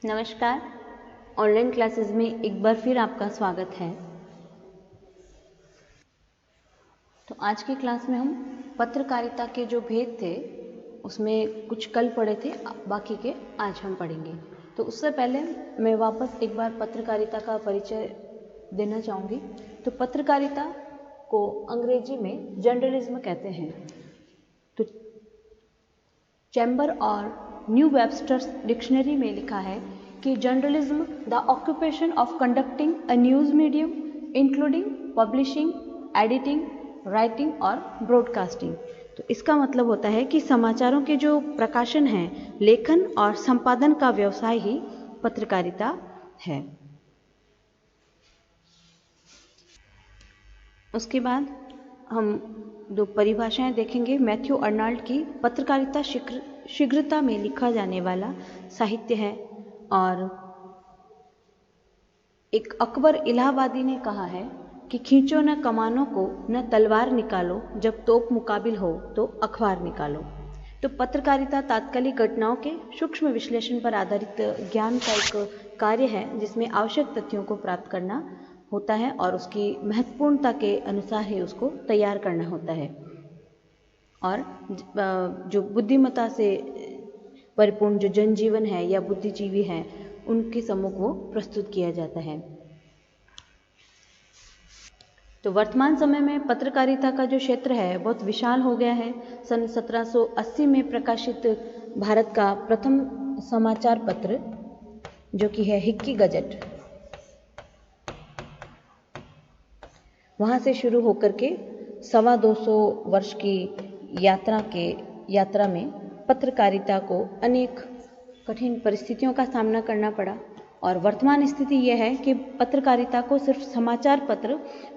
नमस्कार। Online classes में एक बार फिर आपका स्वागत है। तो आज की क्लास में हम पत्रकारिता के जो भेद थे उसमें कुछ कल पढ़े थे, बाकी के आज हम पढ़ेंगे। तो उससे पहले मैं वापस एक बार पत्रकारिता का परिचय देना चाहूँगी। तो पत्रकारिता को अंग्रेजी में जर्नलिज्म कहते हैं। तो चैम्बर और न्यू वेबस्टर्स डिक्शनरी में लिखा है कि journalism the occupation of conducting a news medium including publishing, editing, writing और ब्रॉडकास्टिंग। तो इसका मतलब होता है कि समाचारों के जो प्रकाशन हैं, लेखन और संपादन का व्यवसाय ही पत्रकारिता है। उसके बाद हम दो परिभाषाएं देखेंगे। मैथ्यू अर्नाल्ड की पत्रकारिता शीघ्रता में लिखा जाने वाला साहित्य है, और एक अकबर इलाहाबादी ने कहा है कि खींचो न कमानों को, न तलवार निकालो, जब तोप मुकाबिल हो तो अखबार निकालो। तो पत्रकारिता तात्कालिक घटनाओं के सूक्ष्म विश्लेषण पर आधारित ज्ञान का एक कार्य है, जिसमें आवश्यक तथ्यों को प्राप्त करना होता है और उसकी महत्वपूर्णता के अनुसार ही उसको तैयार करना होता है, और जो बुद्धिमत्ता से परिपूर्ण जो जनजीवन है या बुद्धिजीवी हैं उनके सम्मुख वो प्रस्तुत किया जाता है। तो वर्तमान समय में पत्रकारिता का जो क्षेत्र है बहुत विशाल हो गया है। सन 1780 में प्रकाशित भारत का प्रथम समाचार पत्र जो कि है हिक्की गजट, वहाँ से शुरू होकर के 225 वर्ष की यात्रा में पत्रकारिता को अनेक कठिन परिस्थितियों का सामना करना पड़ा, और वर्तमान स्थिति यह है कि पत्रकारिता को सिर्फ समाचार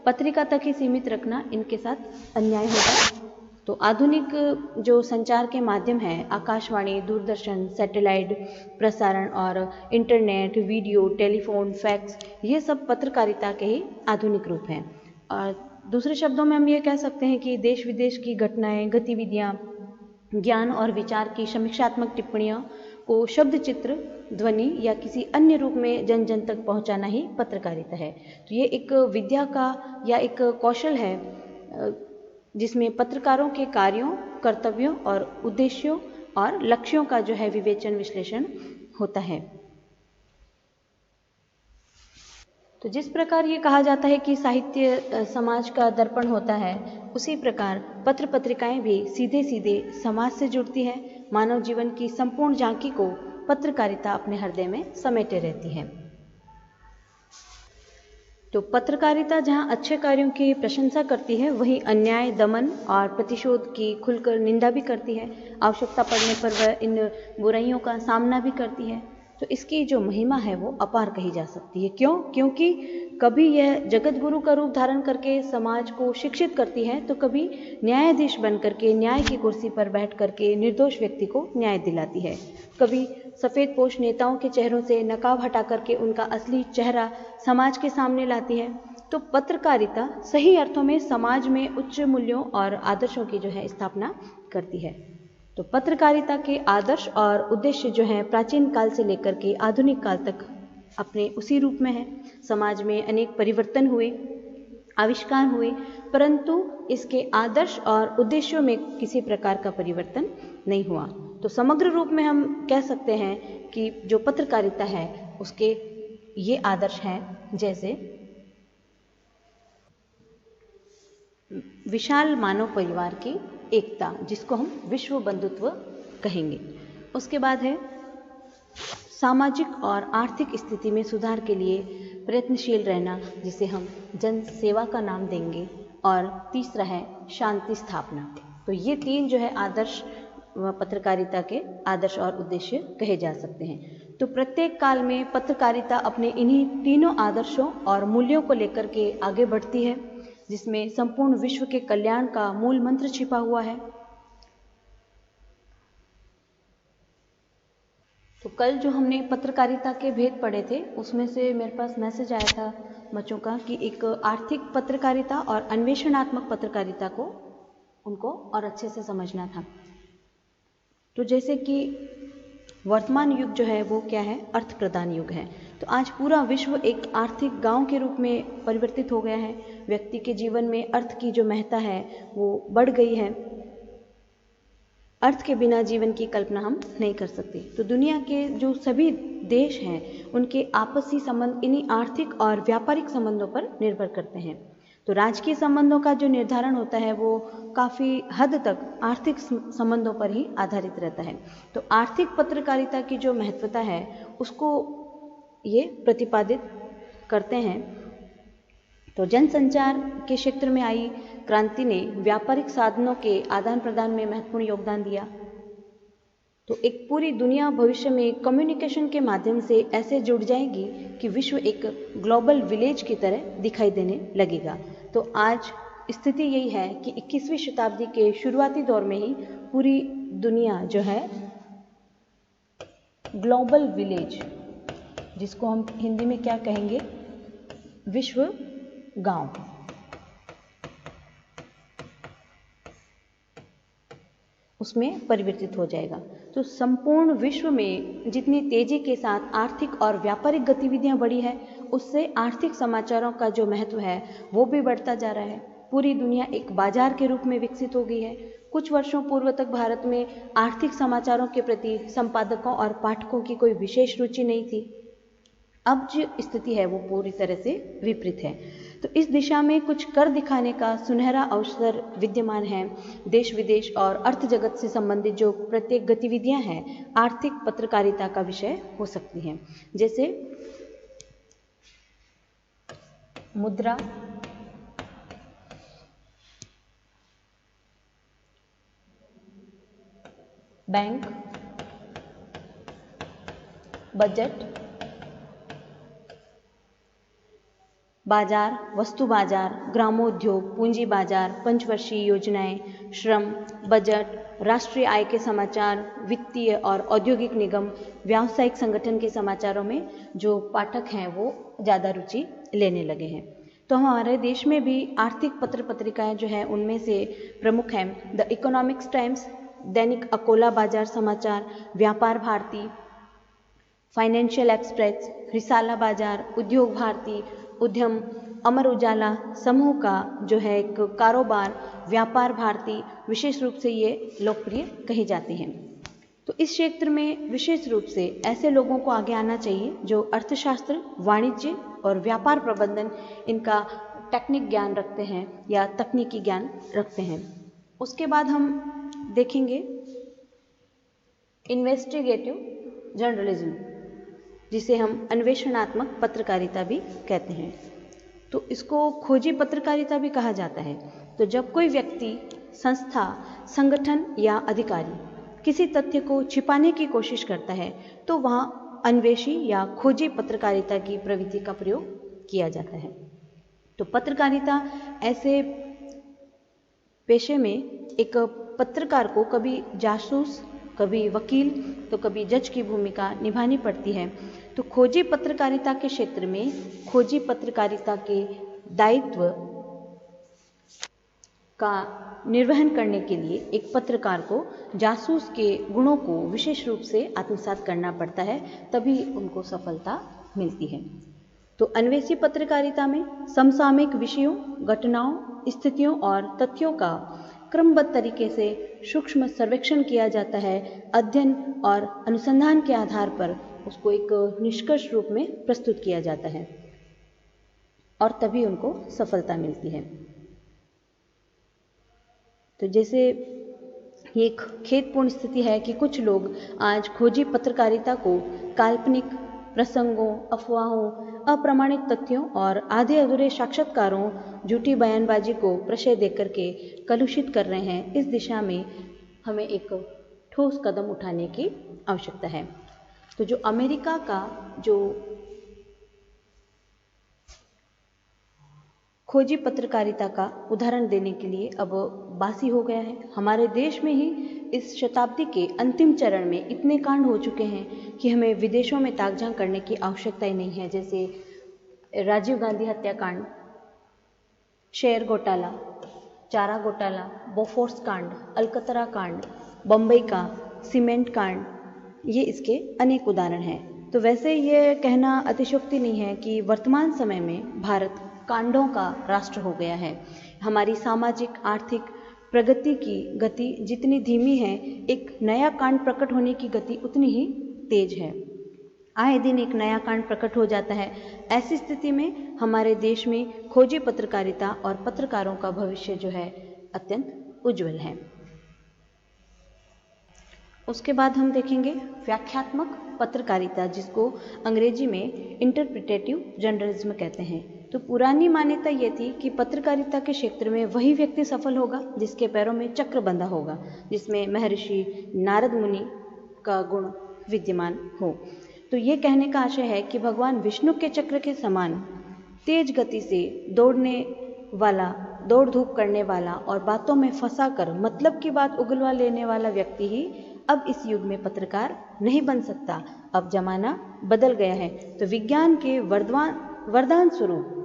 पत्रिका तक ही सीमित रखना इनके साथ अन्याय होगा। तो आधुनिक जो संचार के माध्यम हैं, आकाशवाणी, दूरदर्शन, सैटेलाइट प्रसारण और इंटरनेट, वीडियो, टेलीफोन, फैक्स, ये सब पत्रकारिता के ही आधुनिक रूप हैं। और दूसरे शब्दों में हम ये कह सकते हैं कि देश विदेश की घटनाएं, गतिविधियां, ज्ञान और विचार की समीक्षात्मक टिप्पणियों को शब्द, चित्र, ध्वनि या किसी अन्य रूप में जन जन तक पहुंचाना ही पत्रकारिता है। तो ये एक विद्या का या एक कौशल है जिसमें पत्रकारों के कार्यों, कर्तव्यों और उद्देश्यों और लक्ष्यों का जो है विवेचन, विश्लेषण होता है। तो जिस प्रकार ये कहा जाता है कि साहित्य समाज का दर्पण होता है, उसी प्रकार पत्र पत्रिकाएं भी सीधे सीधे समाज से जुड़ती है। मानव जीवन की संपूर्ण झांकी को पत्रकारिता अपने हृदय में समेटे रहती है। तो पत्रकारिता जहां अच्छे कार्यों की प्रशंसा करती है, वहीं अन्याय, दमन और प्रतिशोध की खुलकर निंदा भी करती है। आवश्यकता पड़ने पर वह इन बुराइयों का सामना भी करती है। तो इसकी जो महिमा है वो अपार कही जा सकती है। क्यों? क्योंकि कभी यह जगत गुरु का रूप धारण करके समाज को शिक्षित करती है, तो कभी न्यायाधीश बन करके न्याय की कुर्सी पर बैठ करके निर्दोष व्यक्ति को न्याय दिलाती है। कभी सफ़ेद पोश नेताओं के चेहरों से नकाब हटा करके उनका असली चेहरा समाज के सामने लाती है। तो पत्रकारिता सही अर्थों में समाज में उच्च मूल्यों और आदर्शों की जो है स्थापना करती है। तो पत्रकारिता के आदर्श और उद्देश्य जो हैं प्राचीन काल से लेकर के आधुनिक काल तक अपने उसी रूप में है। समाज में अनेक परिवर्तन हुए, आविष्कार हुए, परंतु इसके आदर्श और उद्देश्यों में किसी प्रकार का परिवर्तन नहीं हुआ। तो समग्र रूप में हम कह सकते हैं कि जो पत्रकारिता है उसके ये आदर्श हैं, जैसे विशाल मानव परिवार की एकता, जिसको हम विश्व बंधुत्व कहेंगे। उसके बाद है सामाजिक और आर्थिक स्थिति में सुधार के लिए प्रयत्नशील रहना, जिसे हम जन सेवा का नाम देंगे। और तीसरा है शांति स्थापना। तो ये तीन जो है आदर्श पत्रकारिता के आदर्श और उद्देश्य कहे जा सकते हैं। तो प्रत्येक काल में पत्रकारिता अपने इन्हीं तीनों आदर्शों और मूल्यों को लेकर के आगे बढ़ती है, जिसमें संपूर्ण विश्व के कल्याण का मूल मंत्र छिपा हुआ है। तो कल जो हमने पत्रकारिता के भेद पढ़े थे, उसमें से मेरे पास मैसेज आया था बच्चों का कि एक आर्थिक पत्रकारिता और अन्वेषणात्मक पत्रकारिता को उनको और अच्छे से समझना था। तो जैसे कि वर्तमान युग जो है वो क्या है, अर्थ प्रधान युग है। तो आज पूरा विश्व एक आर्थिक गांव के रूप में परिवर्तित हो गया है। व्यक्ति के जीवन में अर्थ की जो महत्ता है वो बढ़ गई है। अर्थ के बिना जीवन की कल्पना हम नहीं कर सकते। तो दुनिया के जो सभी देश हैं उनके आपसी संबंध इन्हीं आर्थिक और व्यापारिक संबंधों पर निर्भर करते हैं। तो राजकीय संबंधों का जो निर्धारण होता है वो काफ़ी हद तक आर्थिक संबंधों पर ही आधारित रहता है। तो आर्थिक पत्रकारिता की जो महत्वता है उसको ये प्रतिपादित करते हैं। तो जनसंचार के क्षेत्र में आई क्रांति ने व्यापारिक साधनों के आदान प्रदान में महत्वपूर्ण योगदान दिया। तो एक पूरी दुनिया भविष्य में कम्युनिकेशन के माध्यम से ऐसे जुड़ जाएगी कि विश्व एक ग्लोबल विलेज की तरह दिखाई देने लगेगा। तो आज स्थिति यही है कि 21वीं शताब्दी के शुरुआती दौर में ही पूरी दुनिया जो है ग्लोबल विलेज, जिसको हम हिंदी में क्या कहेंगे, विश्व गांव, उसमें परिवर्तित हो जाएगा। तो संपूर्ण विश्व में जितनी तेजी के साथ आर्थिक और व्यापारिक गतिविधियां बढ़ी है उससे आर्थिक समाचारों का जो महत्व है वो भी बढ़ता जा रहा है। पूरी दुनिया एक बाजार के रूप में विकसित हो गई है। कुछ वर्षों पूर्व तक भारत में आर्थिक समाचारों के प्रति संपादकों और पाठकों की कोई विशेष रुचि नहीं थी। अब जो स्थिति है वो पूरी तरह से विपरीत है। तो इस दिशा में कुछ कर दिखाने का सुनहरा अवसर विद्यमान है। देश विदेश और अर्थ जगत से संबंधित जो प्रत्येक गतिविधियां हैं आर्थिक पत्रकारिता का विषय हो सकती हैं। जैसे मुद्रा, बैंक, बजट, बाजार, वस्तु बाजार, ग्रामोद्योग, पूंजी बाजार, पंचवर्षीय योजनाएं, श्रम, बजट, राष्ट्रीय आय के समाचार, वित्तीय और औद्योगिक निगम, व्यावसायिक संगठन के समाचारों में जो पाठक हैं वो ज़्यादा रुचि लेने लगे हैं। तो हमारे देश में भी आर्थिक पत्र पत्रिकाएं जो हैं उनमें से प्रमुख हैं द इकोनॉमिक्स टाइम्स, दैनिक अकोला बाजार समाचार, व्यापार भारती, फाइनेंशियल एक्सप्रेस, रिसाला बाजार, उद्योग भारती, उद्यम, अमर उजाला, समूह का जो है एक कारोबार, व्यापार भारती, विशेष रूप से ये लोकप्रिय कही जाती हैं। तो इस क्षेत्र में विशेष रूप से ऐसे लोगों को आगे आना चाहिए जो अर्थशास्त्र, वाणिज्य और व्यापार प्रबंधन इनका टेक्निक ज्ञान रखते हैं या तकनीकी ज्ञान रखते हैं। उसके बाद हम देखेंगे इन्वेस्टिगेटिव जर्नलिज्म, जिसे हम अन्वेषणात्मक पत्रकारिता भी कहते हैं। तो इसको खोजी पत्रकारिता भी कहा जाता है। तो जब कोई व्यक्ति, संस्था, संगठन या अधिकारी किसी तथ्य को छिपाने की कोशिश करता है तो वहाँ अन्वेषी या खोजी पत्रकारिता की प्रवृत्ति का प्रयोग किया जाता है। तो पत्रकारिता ऐसे पेशे में एक पत्रकार को कभी जासूस, कभी वकील तो कभी जज की भूमिका निभानी पड़ती है। तो खोजी पत्रकारिता के क्षेत्र में खोजी पत्रकारिता के दायित्व का निर्वहन करने के लिए एक पत्रकार को जासूस के गुणों को विशेष रूप से आत्मसात करना पड़ता है, तभी उनको सफलता मिलती है। तो अन्वेषी पत्रकारिता में समसामयिक विषयों, घटनाओं, स्थितियों और तथ्यों का क्रमबद्ध तरीके से सूक्ष्म सर्वेक्षण किया जाता है। अध्ययन और अनुसंधान के आधार पर उसको एक निष्कर्ष रूप में प्रस्तुत किया जाता है और तभी उनको सफलता मिलती है। तो जैसे ये एक खेदपूर्ण स्थिति है कि कुछ लोग आज खोजी पत्रकारिता को काल्पनिक प्रसंगों, अफवाहों, अप्रमाणित तथ्यों और आधे अधूरे साक्षात्कारों, झूठी बयानबाजी को प्रशय देकर के कलुषित कर रहे हैं। इस दिशा में हमें एक ठोस कदम उठाने की आवश्यकता है। तो जो अमेरिका का जो खोजी पत्रकारिता का उदाहरण देने के लिए अब बासी हो गया है। हमारे देश में ही इस शताब्दी के अंतिम चरण में इतने कांड हो चुके हैं कि हमें विदेशों में ताकझांक करने की आवश्यकता ही नहीं है। जैसे राजीव गांधी हत्याकांड, शेयर घोटाला, चारा घोटाला, बोफोर्स कांड, अलकतरा कांड, बम्बई का सीमेंट कांड, ये इसके अनेक उदाहरण हैं। तो वैसे ये कहना अतिशयोक्ति नहीं है कि वर्तमान समय में भारत कांडों का राष्ट्र हो गया है। हमारी सामाजिक आर्थिक प्रगति की गति जितनी धीमी है, एक नया कांड प्रकट होने की गति उतनी ही तेज है। आए दिन एक नया कांड प्रकट हो जाता है। ऐसी स्थिति में हमारे देश में खोजी पत्रकारिता और पत्रकारों का भविष्य जो है अत्यंत उज्जवल है। उसके बाद हम देखेंगे व्याख्यात्मक पत्रकारिता, जिसको अंग्रेजी में इंटरप्रिटेटिव जर्नलिज्म कहते हैं। तो पुरानी मान्यता ये थी कि पत्रकारिता के क्षेत्र में वही व्यक्ति सफल होगा जिसके पैरों में चक्र बंधा होगा, जिसमें महर्षि नारद मुनि का गुण विद्यमान हो। तो ये कहने का आशय है कि भगवान विष्णु के चक्र के समान तेज गति से दौड़ने वाला, दौड़ धूप करने वाला और बातों में फंसा कर मतलब की बात उगलवा लेने वाला व्यक्ति ही अब इस युग में पत्रकार नहीं बन सकता। अब जमाना बदल गया है। तो विज्ञान के वरदान स्वरूप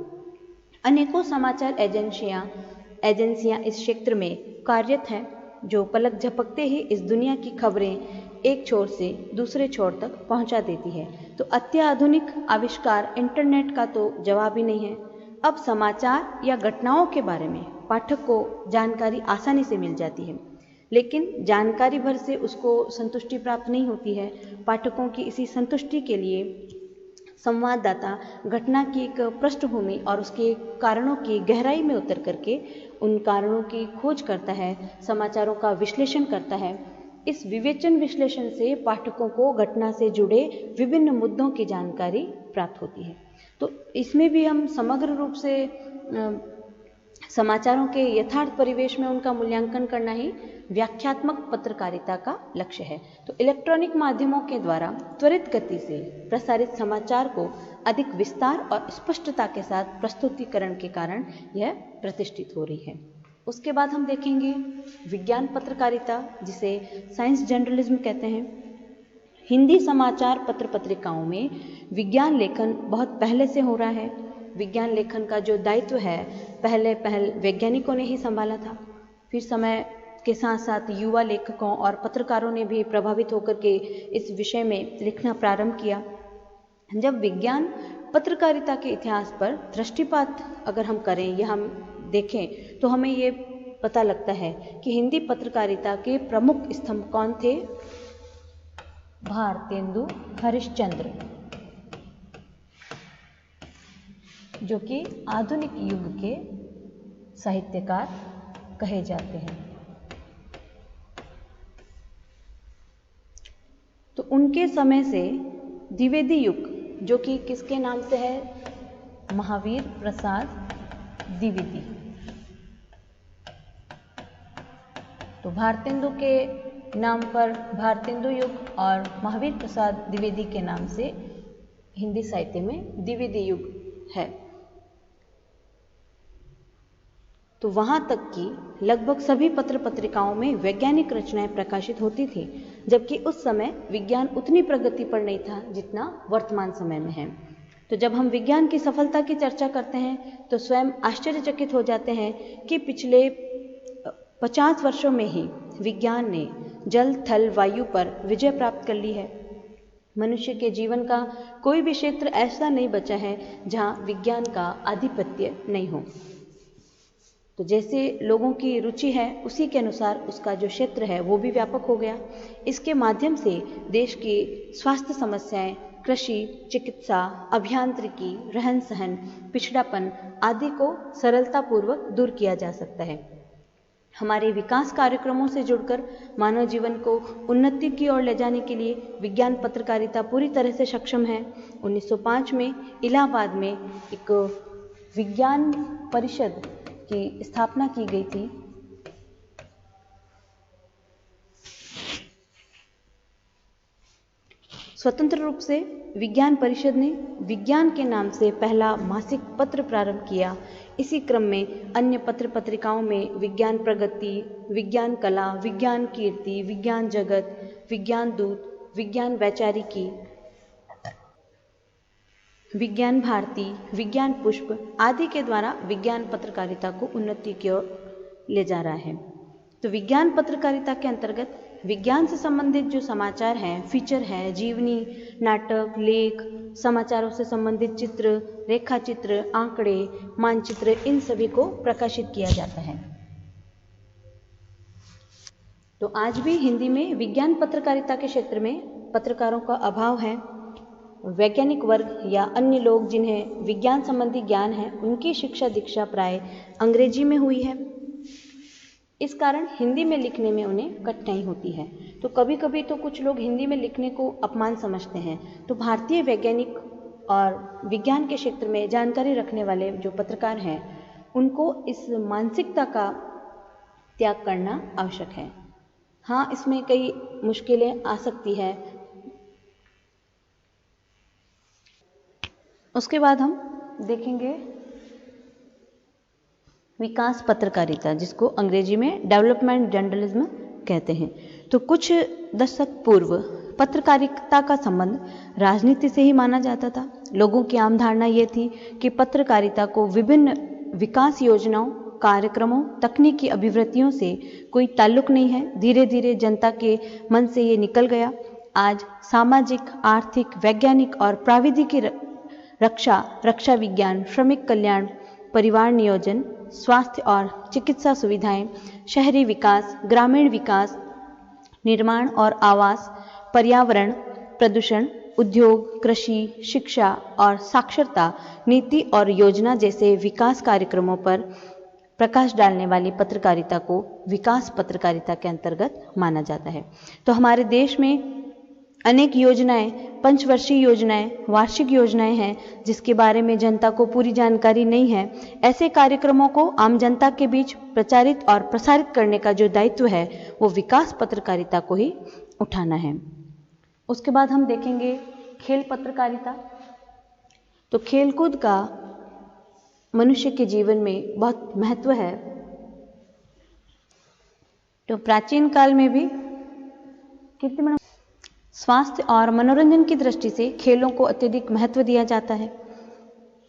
अनेकों समाचार एजेंसियां इस क्षेत्र में कार्यरत हैं, जो पलक झपकते ही इस दुनिया की खबरें एक छोर से दूसरे छोर तक पहुंचा देती है। तो अत्याधुनिक आविष्कार इंटरनेट का तो जवाब ही नहीं है। अब समाचार या घटनाओं के बारे में पाठक को जानकारी आसानी से मिल जाती है, लेकिन जानकारी भर से उसको संतुष्टि प्राप्त नहीं होती है। पाठकों की इसी संतुष्टि के लिए संवाददाता घटना की एक पृष्ठभूमि और उसके कारणों की गहराई में उतर करके उन कारणों की खोज करता है, समाचारों का विश्लेषण करता है। इस विवेचन विश्लेषण से पाठकों को घटना से जुड़े विभिन्न मुद्दों की जानकारी प्राप्त होती है। तो इसमें भी हम समग्र रूप से समाचारों के यथार्थ परिवेश में उनका मूल्यांकन करना ही व्याख्यात्मक पत्रकारिता का लक्ष्य है। तो इलेक्ट्रॉनिक माध्यमों के द्वारा त्वरित गति से प्रसारित समाचार को अधिक विस्तार और स्पष्टता के साथ प्रस्तुतिकरण के कारण यह प्रतिष्ठित हो रही है। उसके बाद हम देखेंगे विज्ञान पत्रकारिता, जिसे साइंस जर्नलिज्म कहते हैं। हिंदी समाचार पत्र पत्रिकाओं में विज्ञान लेखन बहुत पहले से हो रहा है। विज्ञान लेखन का जो दायित्व है पहल वैज्ञानिकों ने ही संभाला था। फिर समय के साथ साथ युवा लेखकों और पत्रकारों ने भी प्रभावित होकर के इस विषय में लिखना प्रारंभ किया। जब विज्ञान पत्रकारिता के इतिहास पर दृष्टिपात अगर हम करें या हम देखें तो हमें ये पता लगता है कि हिंदी पत्रकारिता के प्रमुख स्तंभ कौन थे। भारतेंदु हरिश्चंद्र, जो कि आधुनिक युग के साहित्यकार कहे जाते हैं। तो उनके समय से द्विवेदी युग, जो कि किसके नाम से है, महावीर प्रसाद द्विवेदी। तो भारतेंदु के नाम पर भारतेंदु युग और महावीर प्रसाद द्विवेदी के नाम से हिंदी साहित्य में द्विवेदी युग है। तो वहां तक कि लगभग सभी पत्र पत्रिकाओं में वैज्ञानिक रचनाएं प्रकाशित होती थी, जबकि उस समय विज्ञान उतनी प्रगति पर नहीं था जितना वर्तमान समय में है। तो जब हम विज्ञान की सफलता की चर्चा करते हैं तो स्वयं आश्चर्यचकित हो जाते हैं कि पिछले 50 वर्षों में ही विज्ञान ने जल थल वायु पर विजय प्राप्त कर ली है। मनुष्य के जीवन का कोई भी क्षेत्र ऐसा नहीं बचा है जहां विज्ञान का आधिपत्य नहीं हो। तो जैसे लोगों की रुचि है उसी के अनुसार उसका जो क्षेत्र है वो भी व्यापक हो गया। इसके माध्यम से देश की स्वास्थ्य समस्याएं, कृषि, चिकित्सा, अभियांत्रिकी, रहन सहन, पिछड़ापन आदि को सरलतापूर्वक दूर किया जा सकता है। हमारे विकास कार्यक्रमों से जुड़कर मानव जीवन को उन्नति की ओर ले जाने के लिए विज्ञान पत्रकारिता पूरी तरह से सक्षम है। 1905 में इलाहाबाद में एक विज्ञान परिषद की स्थापना की गई थी। स्वतंत्र रूप से विज्ञान परिषद ने विज्ञान के नाम से पहला मासिक पत्र प्रारंभ किया। इसी क्रम में अन्य पत्र पत्रिकाओं में विज्ञान प्रगति, विज्ञान कला, विज्ञान कीर्ति, विज्ञान जगत, विज्ञान दूत, विज्ञान वैचारिकी, विज्ञान भारती, विज्ञान पुष्प आदि के द्वारा विज्ञान पत्रकारिता को उन्नति की ओर ले जा रहा है। तो विज्ञान पत्रकारिता के अंतर्गत विज्ञान से संबंधित जो समाचार हैं, फीचर है, जीवनी, नाटक, लेख, समाचारों से संबंधित चित्र, रेखा चित्र, आंकड़े, मानचित्र, इन सभी को प्रकाशित किया जाता है। तो आज भी हिंदी में विज्ञान पत्रकारिता के क्षेत्र में पत्रकारों का अभाव है। वैज्ञानिक वर्ग या अन्य लोग जिन्हें विज्ञान संबंधी ज्ञान है, उनकी शिक्षा दीक्षा प्राय अंग्रेजी में हुई है। इस कारण हिंदी में लिखने में उन्हें कठिनाई होती है। तो कभी कभी तो कुछ लोग हिंदी में लिखने को अपमान समझते हैं। तो भारतीय वैज्ञानिक और विज्ञान के क्षेत्र में जानकारी रखने वाले जो पत्रकार हैं, उनको इस मानसिकता का त्याग करना आवश्यक है। हाँ, इसमें कई मुश्किलें आ सकती है। उसके बाद हम देखेंगे विकास पत्रकारिता, जिसको अंग्रेजी में डेवलपमेंट जर्नलिज्म कहते हैं। तो कुछ दशक पूर्व पत्रकारिता का संबंध राजनीति से ही माना जाता था। लोगों की आम धारणा ये थी कि पत्रकारिता को विभिन्न विकास योजनाओं, कार्यक्रमों, तकनीकी अभिवृत्तियों से कोई ताल्लुक नहीं है। धीरे धीरे जनता के मन से ये निकल गया। आज सामाजिक, आर्थिक, वैज्ञानिक और प्राविधिकी रक्षा विज्ञान, श्रमिक कल्याण, परिवार नियोजन, स्वास्थ्य और चिकित्सा सुविधाएं, शहरी विकास, ग्रामीण विकास, निर्माण और आवास, पर्यावरण, प्रदूषण, उद्योग, कृषि, शिक्षा और साक्षरता, नीति और योजना जैसे विकास कार्यक्रमों पर प्रकाश डालने वाली पत्रकारिता को विकास पत्रकारिता के अंतर्गत माना जाता है। तो हमारे देश में अनेक योजनाएं, पंचवर्षीय योजनाएं, वार्षिक योजनाएं हैं, जिसके बारे में जनता को पूरी जानकारी नहीं है। ऐसे कार्यक्रमों को आम जनता के बीच प्रचारित और प्रसारित करने का जो दायित्व है, वो विकास पत्रकारिता को ही उठाना है। उसके बाद हम देखेंगे खेल पत्रकारिता। तो खेलकूद का मनुष्य के जीवन में बहुत महत्व है। तो प्राचीन काल में भी स्वास्थ्य और मनोरंजन की दृष्टि से खेलों को अत्यधिक महत्व दिया जाता है।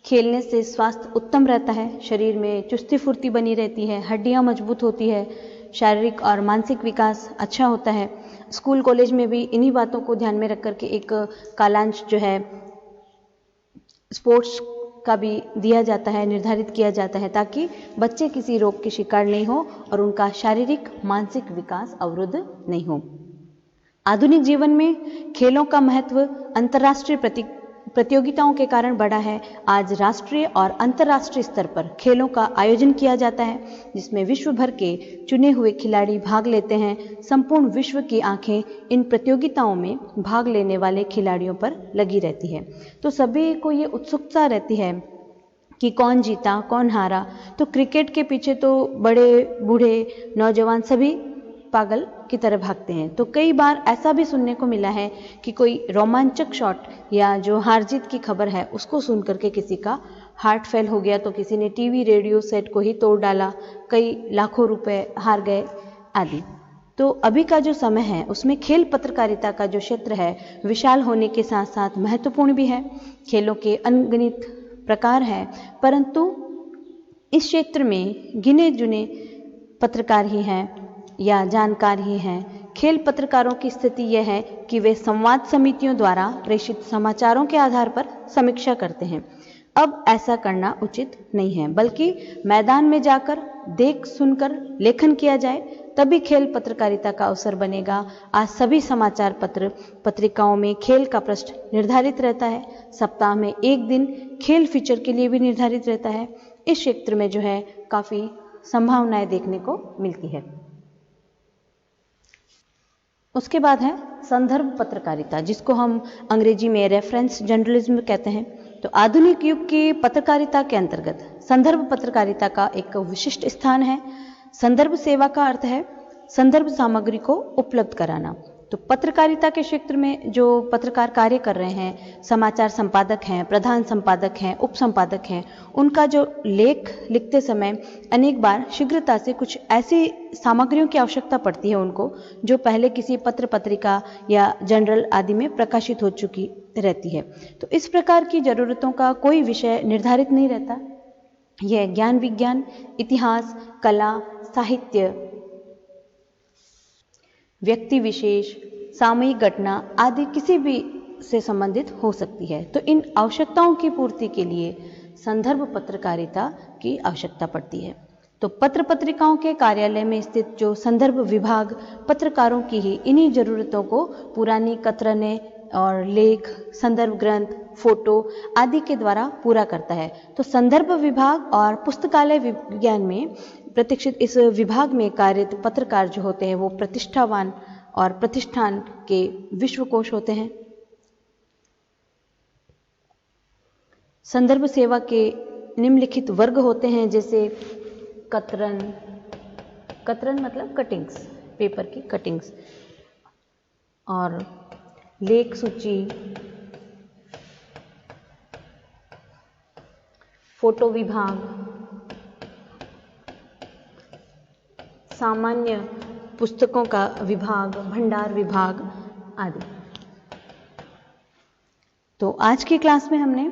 खेलने से स्वास्थ्य उत्तम रहता है, शरीर में चुस्ती फुर्ती बनी रहती है, हड्डियां मजबूत होती है, शारीरिक और मानसिक विकास अच्छा होता है। स्कूल कॉलेज में भी इन्हीं बातों को ध्यान में रख करके एक कालांश जो है स्पोर्ट्स का भी दिया जाता है, निर्धारित किया जाता है, ताकि बच्चे किसी रोग के शिकार नहीं हो और उनका शारीरिक मानसिक विकास अवरुद्ध नहीं हो। आधुनिक जीवन में खेलों का महत्व अंतर्राष्ट्रीय प्रतियोगिताओं के कारण बढ़ा है। आज राष्ट्रीय और अंतर्राष्ट्रीय स्तर पर खेलों का आयोजन किया जाता है, जिसमें विश्व भर के चुने हुए खिलाड़ी भाग लेते हैं। संपूर्ण विश्व की आंखें इन प्रतियोगिताओं में भाग लेने वाले खिलाड़ियों पर लगी रहती है। तो सभी को ये उत्सुकता रहती है कि कौन जीता, कौन हारा। तो क्रिकेट के पीछे तो बड़े बूढ़े नौजवान सभी पागल की तरह भागते हैं। तो कई बार ऐसा भी सुनने को मिला है कि कोई रोमांचक शॉट या जो हार जीत की खबर है, उसको सुन करके किसी का हार्ट फेल हो गया, तो किसी ने टीवी रेडियो सेट को ही तोड़ डाला, कई लाखों रुपए हार गए आदि। तो अभी का जो समय है, उसमें खेल पत्रकारिता का जो क्षेत्र है विशाल होने के साथ साथ महत्वपूर्ण भी है। खेलों के अनगिनत प्रकार हैं, परंतु इस क्षेत्र में गिने चुने पत्रकार ही हैं या जानकार ही हैं। खेल पत्रकारों की स्थिति यह है कि वे संवाद समितियों द्वारा प्रेषित समाचारों के आधार पर समीक्षा करते हैं। अब ऐसा करना उचित नहीं है, बल्कि मैदान में जाकर देख सुनकर लेखन किया जाए, तभी खेल पत्रकारिता का अवसर बनेगा। आज सभी समाचार पत्र पत्रिकाओं में खेल का पृष्ठ निर्धारित रहता है। सप्ताह में एक दिन खेल फीचर के लिए भी निर्धारित रहता है। इस क्षेत्र में जो है काफ़ी संभावनाएं देखने को मिलती है। उसके बाद है संदर्भ पत्रकारिता, जिसको हम अंग्रेजी में रेफरेंस जर्नलिज्म कहते हैं। तो आधुनिक युग की पत्रकारिता के अंतर्गत संदर्भ पत्रकारिता का एक विशिष्ट स्थान है। संदर्भ सेवा का अर्थ है संदर्भ सामग्री को उपलब्ध कराना। तो पत्रकारिता के क्षेत्र में जो पत्रकार कार्य कर रहे हैं, समाचार संपादक हैं, प्रधान संपादक हैं, उप संपादक हैं, उनका जो लेख लिखते समय अनेक बार शीघ्रता से कुछ ऐसी सामग्रियों की आवश्यकता पड़ती है उनको, जो पहले किसी पत्र पत्रिका या जर्नल आदि में प्रकाशित हो चुकी रहती है। तो इस प्रकार की जरूरतों का कोई विषय निर्धारित नहीं रहता। यह ज्ञान विज्ञान, इतिहास, कला, साहित्य, व्यक्ति विशेष, सामयिक घटना आदि किसी भी से संबंधित हो सकती है। तो इन आवश्यकताओं की पूर्ति के लिए संदर्भ पत्रकारिता की आवश्यकता पड़ती है। तो पत्र पत्रिकाओं के कार्यालय में स्थित जो संदर्भ विभाग पत्रकारों की ही इन्हीं जरूरतों को पुरानी कतरनें और लेख, संदर्भ ग्रंथ, फोटो आदि के द्वारा पूरा करता है। तो संदर्भ विभाग और पुस्तकालय विज्ञान में प्रतिष्ठित इस विभाग में कार्यरत पत्रकार जो होते हैं वो प्रतिष्ठावान और प्रतिष्ठान के विश्वकोश होते हैं। संदर्भ सेवा के निम्नलिखित वर्ग होते हैं, जैसे कतरन, कतरन मतलब कटिंग्स, पेपर की कटिंग्स, और लेख सूची, फोटो विभाग, सामान्य पुस्तकों का विभाग, भंडार विभाग आदि। तो आज की क्लास में हमने